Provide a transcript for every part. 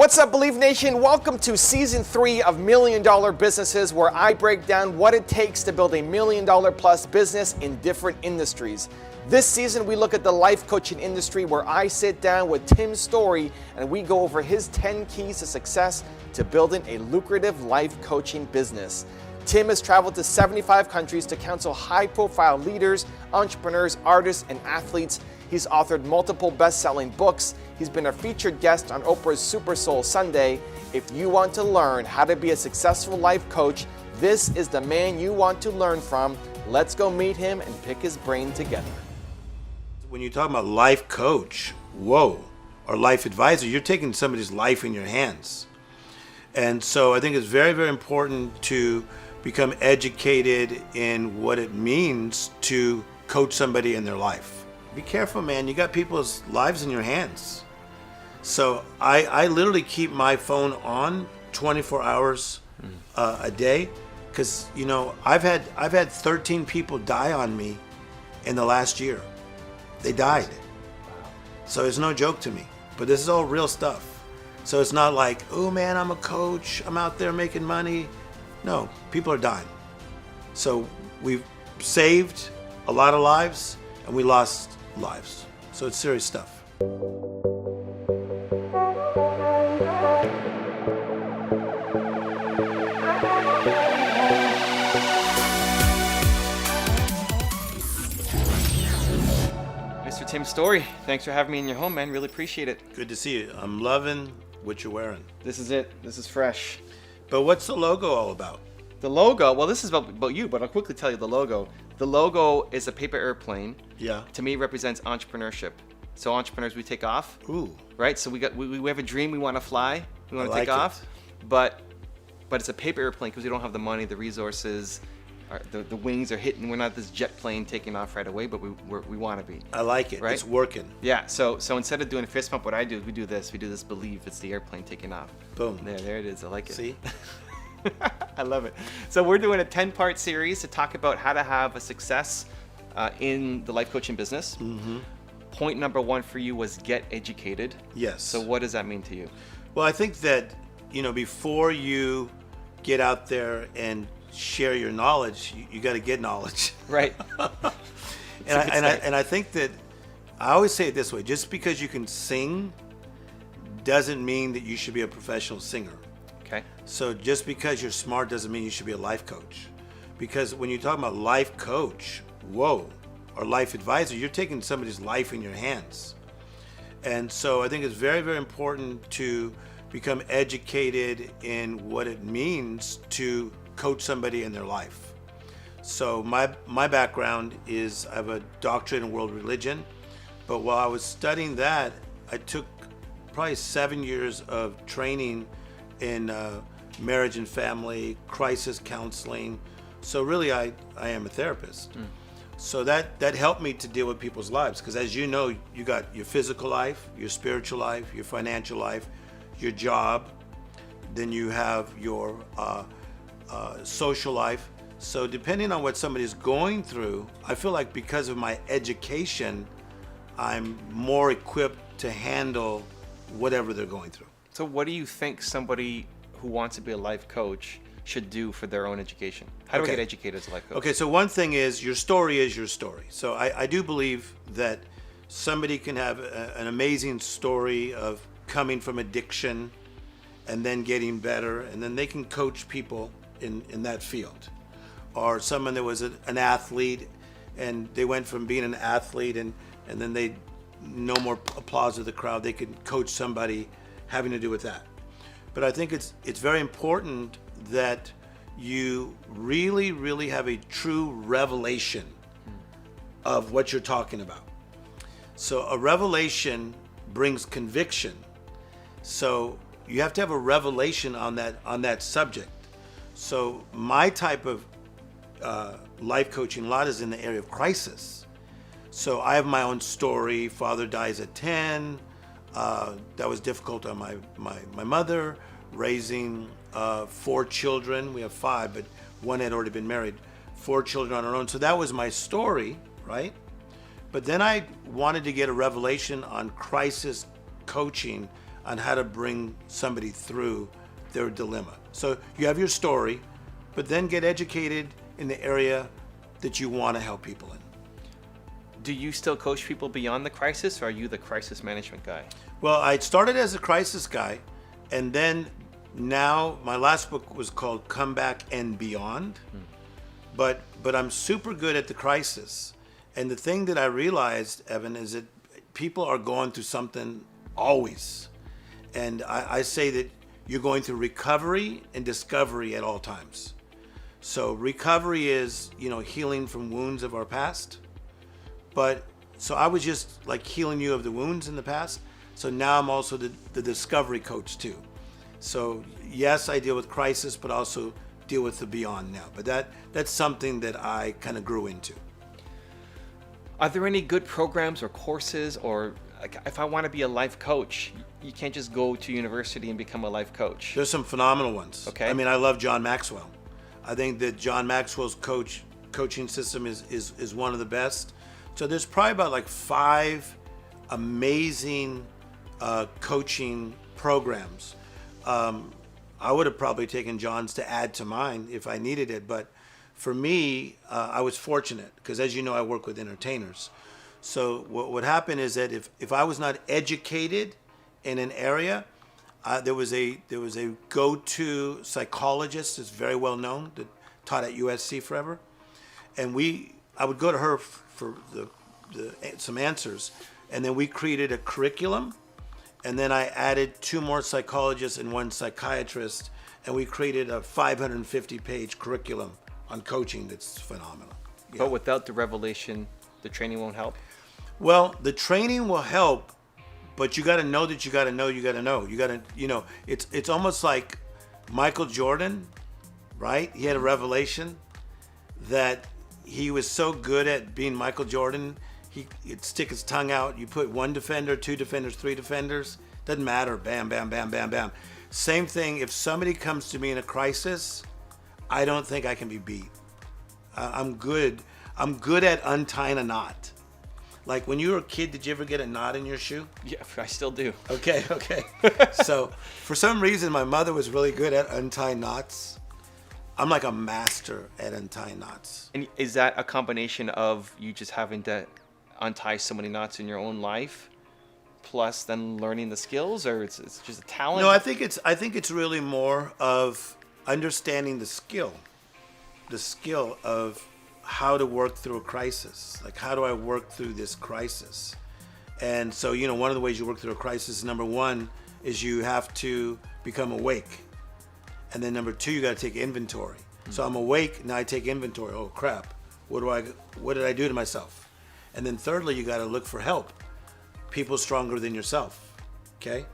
What's up, Believe Nation? Welcome to Season 3 of Million Dollar Businesses, where I break down what it takes to build a $1 million plus business in different industries. This season, we look at the life coaching industry, where I sit down with Tim Storey and we go over his 10 keys to success to building a lucrative life coaching business. Tim has traveled to 75 countries to counsel high-profile leaders, entrepreneurs, artists, and athletes. He's authored multiple best-selling books. He's been a featured guest on Oprah's Super Soul Sunday. If you want to learn how to be a successful life coach, this is the man you want to learn from. Let's go meet him and pick his brain together. When you're talking about life coach, or life advisor, you're taking somebody's life in your hands. And so I think it's very, very important to become educated in what it means to coach somebody in their life. Be careful, man. You got people's lives in your hands. So I literally keep my phone on 24 hours a day, because I've had 13 people die on me in the last year. They died. So it's no joke to me. But this is all real stuff. So it's not like, oh man, I'm a coach, I'm out there making money. No, people are dying. So we've saved a lot of lives and we lost lives. So it's serious stuff. Mr. Tim Storey, thanks for having me in your home, man. Really appreciate it. Good to see you. I'm loving what you're wearing. This is it. This is fresh. But what's the logo all about? The logo, well, this is about you, but I'll quickly tell you the logo. The logo is a paper airplane. Yeah. To me, it represents entrepreneurship. So entrepreneurs, we take off. Ooh. Right? So we have a dream, we want to fly, we want to take like off. But it's a paper airplane because we don't have the money, the resources, the wings are hitting. We're not this jet plane taking off right away, but we want to be. I like it. Right? It's working. Yeah. So instead of doing a fist pump, what I do is we do this believe. It's the airplane taking off. Boom. There it is. I like it. See? I love it. So we're doing a 10-part series to talk about how to have a success in the life coaching business. Mm-hmm. Point number 1 for you was get educated. Yes. So what does that mean to you? Well, I think that, before you get out there and share your knowledge, you got to get knowledge. Right. and I think that I always say it this way: just because you can sing doesn't mean that you should be a professional singer. Okay. So just because you're smart doesn't mean you should be a life coach. Because when you're talking about life coach, or life advisor, you're taking somebody's life in your hands. And so I think it's very, very important to become educated in what it means to coach somebody in their life. So my background is I have a doctorate in world religion, but while I was studying that, I took probably 7 years of training in marriage and family, crisis counseling. So really I am a therapist. So that helped me to deal with people's lives, because as you know, you got your physical life, your spiritual life, your financial life, your job, then you have your social life. So depending on what somebody's going through, I feel like because of my education, I'm more equipped to handle whatever they're going through. So what do you think somebody who wants to be a life coach should do for their own education? How do I get educated as a life coach? Okay, so one thing is your story is your story. So I do believe that somebody can have an amazing story of coming from addiction and then getting better, and then they can coach people in that field. Or someone that was an athlete and they went from being an athlete and then they no more applause of the crowd, they could coach somebody having to do with that. But I think it's very important that you really, really have a true revelation of what you're talking about. So a revelation brings conviction. So you have to have a revelation on that subject. So my type of life coaching a lot is in the area of crisis. So I have my own story. Father dies at 10. That was difficult on my mother, raising 4 children. We have 5, but one had already been married. 4 children on her own. So that was my story, right? But then I wanted to get a revelation on crisis coaching on how to bring somebody through their dilemma. So you have your story, but then get educated in the area that you want to help people in. Do you still coach people beyond the crisis, or are you the crisis management guy? Well, I started as a crisis guy, and then now my last book was called Comeback and Beyond. But I'm super good at the crisis. And the thing that I realized, Evan, is that people are going through something always. And I say that you're going through recovery and discovery at all times. So recovery is, healing from wounds of our past. So I was just like healing you of the wounds in the past. So now I'm also the discovery coach too. So yes, I deal with crisis, but also deal with the beyond now. But that's something that I kind of grew into. Are there any good programs or courses, or like if I want to be a life coach, you can't just go to university and become a life coach? There's some phenomenal ones. Okay. I mean, I love John Maxwell. I think that John Maxwell's coaching system is one of the best. So there's probably about like 5 amazing coaching programs. I would have probably taken John's to add to mine if I needed it, but for me, I was fortunate because, as you know, I work with entertainers. So what happened is that if I was not educated in an area, there was a go-to psychologist that's very well known that taught at USC forever, and I would go to her for some answers, and then we created a curriculum. And then I added 2 more psychologists and 1 psychiatrist, and we created a 550-page curriculum on coaching that's phenomenal. Yeah. But without the revelation, the training won't help? Well, the training will help, but you got to know that you got to know you got to know. You got to, it's almost like Michael Jordan, right? He had a revelation that he was so good at being Michael Jordan, he'd stick his tongue out. You put 1 defender, 2 defenders, 3 defenders, doesn't matter. Bam, bam, bam, bam, bam. Same thing. If somebody comes to me in a crisis, I don't think I can be beat. I'm good. I'm good at untying a knot. Like when you were a kid, did you ever get a knot in your shoe? Yeah, I still do. Okay. So for some reason, my mother was really good at untying knots. I'm like a master at untying knots. And is that a combination of you just having to untie so many knots in your own life, plus then learning the skills, or it's just a talent? No, I think it's really more of understanding the skill of how to work through a crisis. Like, how do I work through this crisis? And so, one of the ways you work through a crisis, number 1, is you have to become awake. And then number 2, you got to take inventory. So I'm awake, now I take inventory. Oh crap, what did I do to myself? And then thirdly, you got to look for help. People stronger than yourself, okay?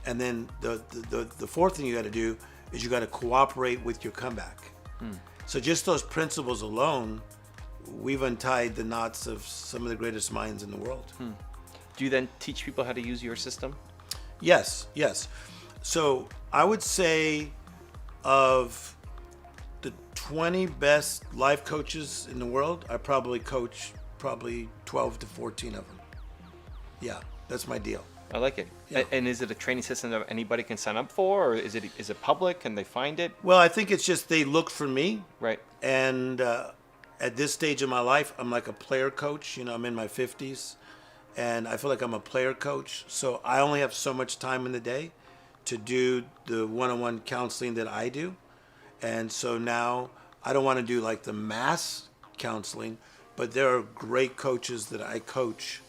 And then the 4th thing you got to do is you got to cooperate with your comeback. So just those principles alone, we've untied the knots of some of the greatest minds in the world. Do you then teach people how to use your system? Yes. So I would say of the 20 best life coaches in the world, I probably coach 12 to 14 of them. Yeah, that's my deal. I like it. Yeah. And is it a training system that anybody can sign up for, or is it public? Can they find it? Well, I think it's just they look for me. Right. And at this stage of my life, I'm like a player coach. I'm in my 50s, and I feel like I'm a player coach. So I only have so much time in the day to do the one-on-one counseling that I do. And so now I don't want to do like the mass counseling, but there are great coaches that I coach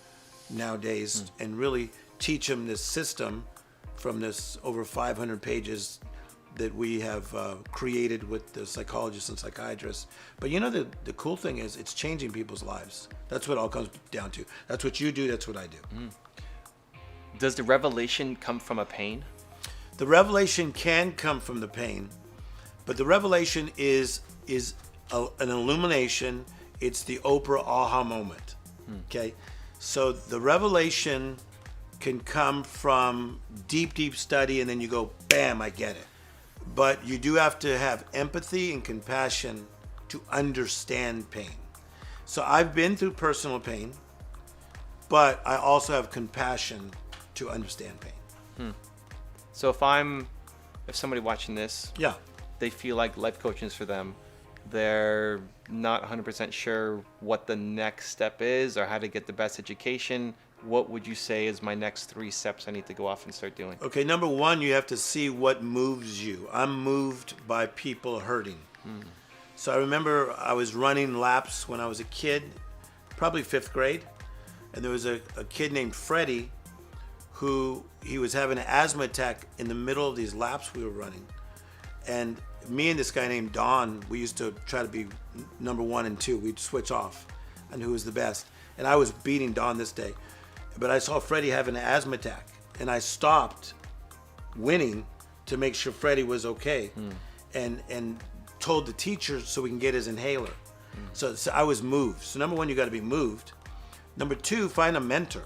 nowadays and really teach them this system from this over 500 pages that we have created with the psychologists and psychiatrists. But the cool thing is it's changing people's lives. That's what it all comes down to. That's what you do, that's what I do. Does the revelation come from a pain? The revelation can come from the pain, but the revelation is an illumination. It's the Oprah aha moment. Okay? So the revelation can come from deep study, and then you go, bam, I get it. But you do have to have empathy and compassion to understand pain. So I've been through personal pain, but I also have compassion to understand pain. So if somebody watching this, Yeah. they feel like life coaching is for them, they're not 100% sure what the next step is or how to get the best education, what would you say is my next 3 steps I need to go off and start doing? Okay, number one, you have to see what moves you. I'm moved by people hurting. So I remember I was running laps when I was a kid, probably 5th grade, and there was a kid named Freddie who he was having an asthma attack in the middle of these laps we were running. And me and this guy named Don, we used to try to be number 1 and 2. We'd switch off on who was the best. And I was beating Don this day. But I saw Freddie having an asthma attack, and I stopped winning to make sure Freddie was okay, and told the teacher so we can get his inhaler. So I was moved. So number one, you got to be moved. Number two, find a mentor.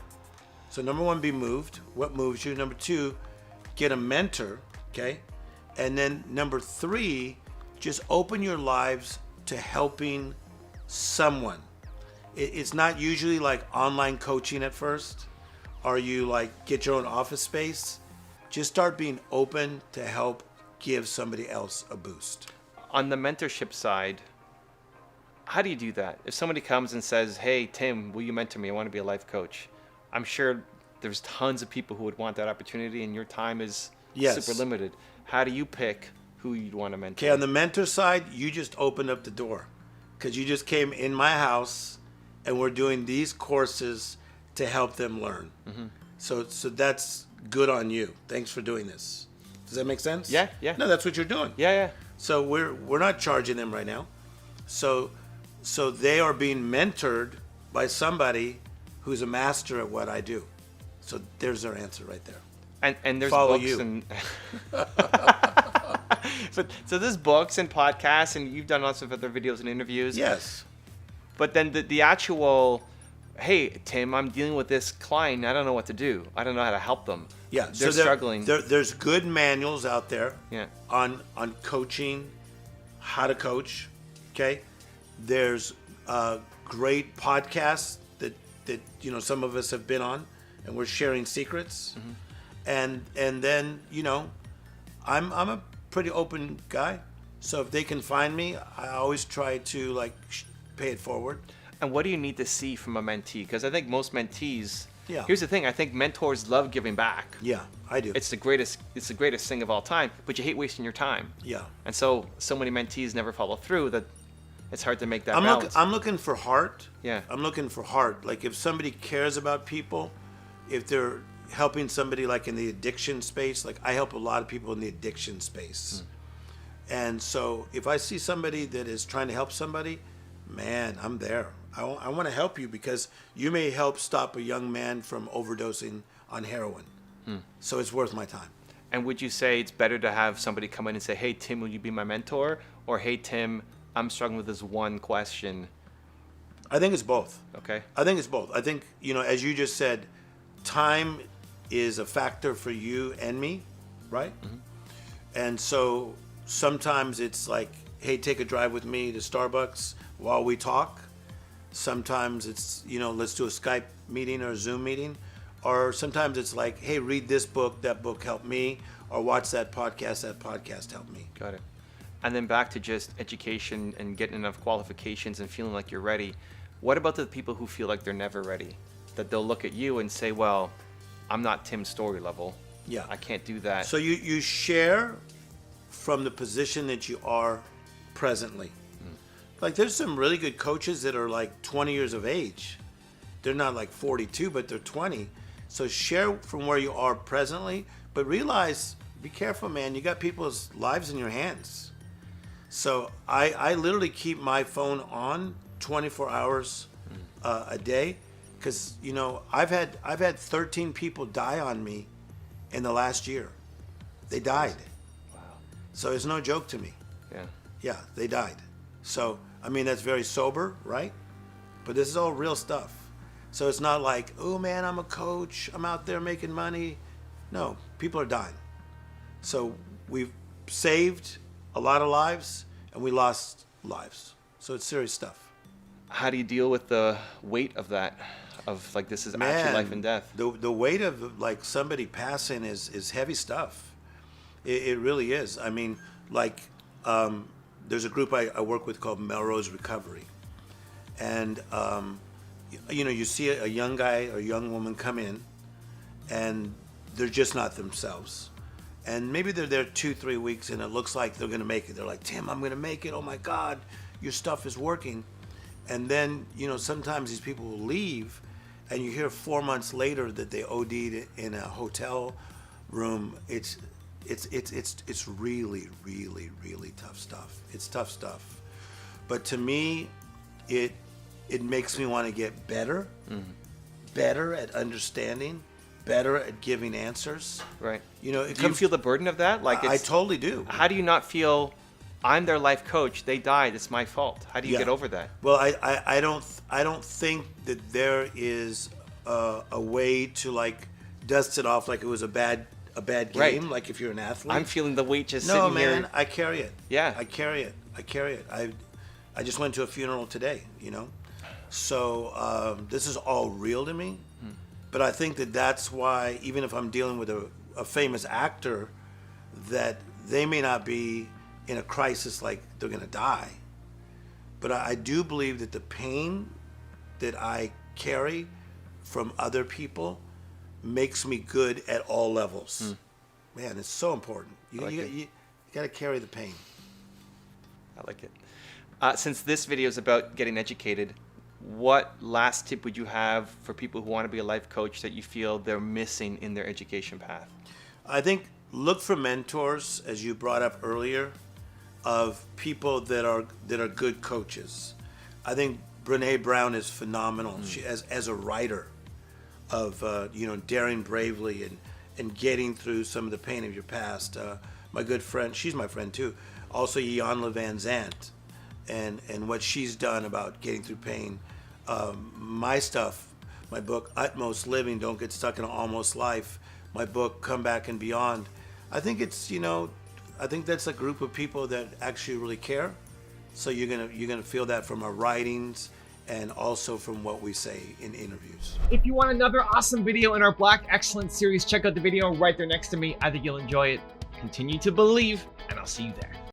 So number one, be moved. What moves you? Number two, get a mentor. Okay, and then number three, just open your lives to helping someone. It's not usually like online coaching at first, or you like get your own office space. Just start being open to help give somebody else a boost. On the mentorship side, how do you do that? If somebody comes and says, hey, Tim, will you mentor me? I want to be a life coach. I'm sure there's tons of people who would want that opportunity, and your time is super limited. How do you pick who you'd want to mentor? Okay, on the mentor side, you just opened up the door because you just came in my house and we're doing these courses to help them learn. So that's good on you. Thanks for doing this. Does that make sense? Yeah. No, that's what you're doing. Yeah. So we're not charging them right now. So they are being mentored by somebody who's a master at what I do. So there's their answer right there. And there's Follow books you. and so there's books and podcasts, and you've done lots of other videos and interviews. Yes. But then the actual, hey, Tim, I'm dealing with this client. I don't know what to do. I don't know how to help them. Yeah. They're struggling. There's good manuals out there. Yeah. On coaching, how to coach. Okay. There's great podcasts that some of us have been on, and we're sharing secrets. And then I'm a pretty open guy. So if they can find me, I always try to pay it forward. And what do you need to see from a mentee? Because I think most mentees. Yeah. Here's the thing. I think mentors love giving back. Yeah, I do. It's the greatest thing of all time. But you hate wasting your time. Yeah. And so many mentees never follow through that. It's hard to make that balance. I'm looking for heart. Yeah. I'm looking for heart. Like if somebody cares about people, if they're helping somebody like in the addiction space, like I help a lot of people in the addiction space. And so if I see somebody that is trying to help somebody, man, I'm there. I want to help you because you may help stop a young man from overdosing on heroin. So it's worth my time. And would you say it's better to have somebody come in and say, hey, Tim, will you be my mentor? Or, hey, Tim, I'm struggling with this one question. I think it's both. Okay. I think it's both. I think, as you just said, time is a factor for you and me, right? And so sometimes it's like, hey, take a drive with me to Starbucks while we talk. Sometimes it's, let's do a Skype meeting or a Zoom meeting. Or sometimes it's like, hey, read this book, that book helped me. Or watch that podcast helped me. Got it. And then back to just education and getting enough qualifications and feeling like you're ready. What about the people who feel like they're never ready? That they'll look at you and say, well, I'm not Tim Storey level. Yeah. I can't do that. So you share from the position that you are presently. Like there's some really good coaches that are like 20 years of age. They're not like 42, but they're 20. So share from where you are presently, but realize, be careful, man. You got people's lives in your hands. So I literally keep my phone on 24 hours a day. Because, I've had 13 people die on me in the last year. They died. Wow. So it's no joke to me. Yeah. Yeah, they died. So, that's very sober, right? But this is all real stuff. So it's not like, oh man, I'm a coach. I'm out there making money. No, people are dying. So we've saved a lot of lives and we lost lives. So it's serious stuff. How do you deal with the weight of that? Of this is actually life and death. The weight of somebody passing is heavy stuff. It really is. I mean, like, there's a group I work with called Melrose Recovery. And, you see a young guy or young woman come in, and they're just not themselves. And maybe they're there 2-3 weeks, and it looks like they're going to make it. They're like, Tim, I'm going to make it. Oh, my God, your stuff is working. And then, sometimes these people will leave, and you hear 4 months later that they OD'd in a hotel room. It's really, really, really tough stuff. It's tough stuff. But to me, it makes me want to get better, better at understanding, better at giving answers. Right. Do you feel the burden of that? Like, I totally do. How do you not feel, I'm their life coach, they died, it's my fault? How do you get over that? Well, I don't think that there is a way to, like, dust it off like it was a bad game. Right. Like if you're an athlete. I'm feeling the weight just No, sitting man, here. I carry it. Yeah. I carry it. I just went to a funeral today, So this is all real to me. But I think that's why, even if I'm dealing with a famous actor, that they may not be in a crisis like they're going to die. But I do believe that the pain that I carry from other people makes me good at all levels. Man, it's so important. You got to carry the pain. I like it. Since this video is about getting educated, what last tip would you have for people who want to be a life coach that you feel they're missing in their education path? I think look for mentors, as you brought up earlier, of people that are good coaches. I think Brene Brown is phenomenal. She, as a writer of daring bravely and getting through some of the pain of your past. My good friend, she's my friend too. Also, Iyanla Van Zandt, and what she's done about getting through pain. My stuff, my book, Utmost Living, Don't Get Stuck in an Almost Life. My book, Come Back and Beyond. I think it's, I think that's a group of people that actually really care. So you're gonna feel that from our writings and also from what we say in interviews. If you want another awesome video in our Black Excellence series, check out the video right there next to me. I think you'll enjoy it. Continue to believe, and I'll see you there.